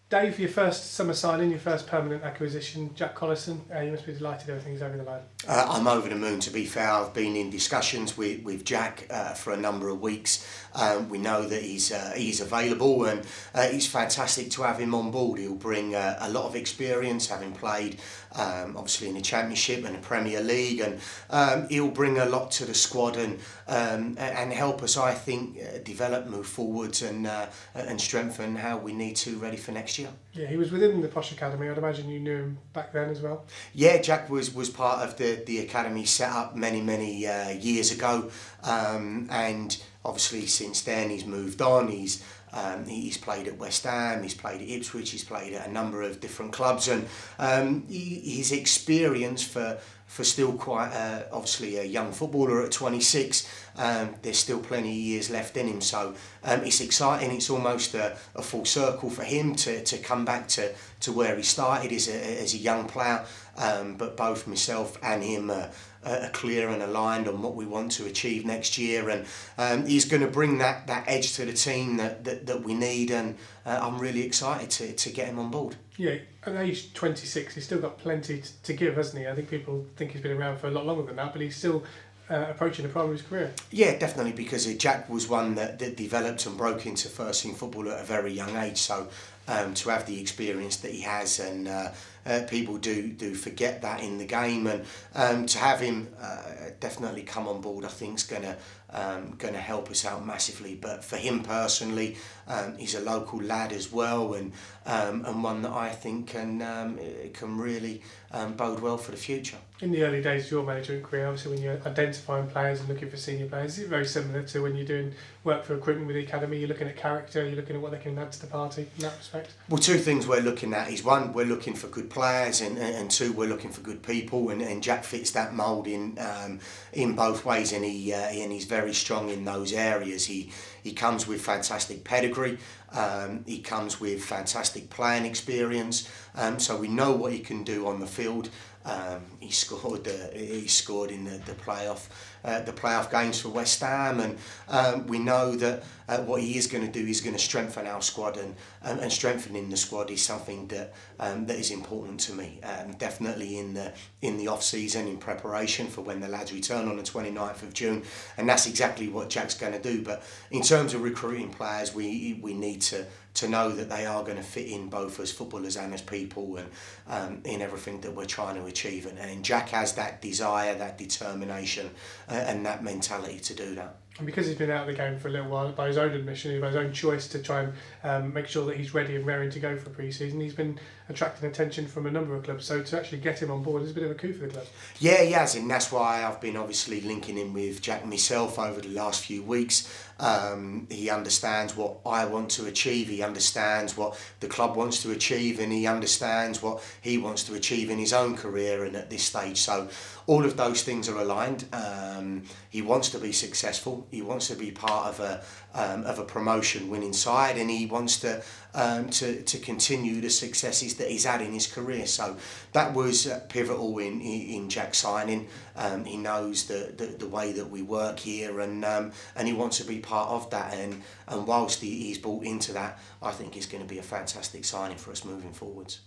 Dave, your first summer signing, your first permanent acquisition, Jack Collison, you must be delighted everything's over the line. I'm over the moon, to be fair. I've been in discussions with Jack for a number of weeks. We know that he's available, and it's fantastic to have him on board. He'll bring a lot of experience, having played obviously in the Championship and the Premier League, and he'll bring a lot to the squad and help us, I think, develop, move forwards, and strengthen how we need to ready for next year. Yeah, he was within the Posh Academy. I'd imagine you knew him back then as well. Yeah, Jack was part of the academy set up many years ago, and obviously since then he's moved on. He's played at West Ham, he's played at Ipswich, he's played at a number of different clubs, and his experience for still quite obviously a young footballer at 26, there's still plenty of years left in him, so it's exciting. It's almost a full circle for him to come back to where he started as a young player, but both myself and him are clear and aligned on what we want to achieve next year, and he's going to bring that edge to the team that we need, and I'm really excited to get him on board. Yeah, at age 26, he's still got plenty to give, hasn't he? I think people think he's been around for a lot longer than that, but he's still approaching the prime of his career. Yeah, definitely, because Jack was one that developed and broke into first team football at a very young age, so to have the experience that he has, and people do forget that in the game, and to have him definitely come on board, I think is going to help us out massively. But for him personally, he's a local lad as well, and one that I think can really bode well for the future. In the early days of your management career, obviously when you're identifying players and looking for senior players, is it very similar to when you're doing work for recruitment with the academy? You're looking at character, you're looking at what they can add to the party in that respect? Well, two things we're looking at is, one, we're looking for good players, and two, we're looking for good people, and Jack fits that mould in both ways, and he's very strong in those areas. He comes with fantastic pedigree, he comes with fantastic playing experience, so we know what he can do on the field. He scored in the playoff games for West Ham, and we know that what he is going to do is going to strengthen our squad, and strengthening the squad is something that is important to me. Definitely in the off season, in preparation for when the lads return on the 29th of June, and that's exactly what Jack's going to do. But in terms of recruiting players, we need to know that they are going to fit in both as footballers and as people, and in everything that we're trying to achieve. And Jack has that desire, that determination, and that mentality to do that. And because he's been out of the game for a little while, by his own admission, by his own choice to try and make sure that he's ready and raring to go for pre-season, he's been attracting attention from a number of clubs. So to actually get him on board is a bit of a coup for the club. Yeah, he has, and that's why I've been obviously linking in with Jack myself over the last few weeks. He understands what I want to achieve, he understands what the club wants to achieve, and he understands what he wants to achieve in his own career and at this stage. So all of those things are aligned. He wants to be successful, he wants to be part of a promotion winning side, and he wants to continue the successes that he's had in his career. So that was pivotal in Jack signing. He knows the way that we work here, and he wants to be part of that, and whilst he's bought into that, I think it's going to be a fantastic signing for us moving forwards.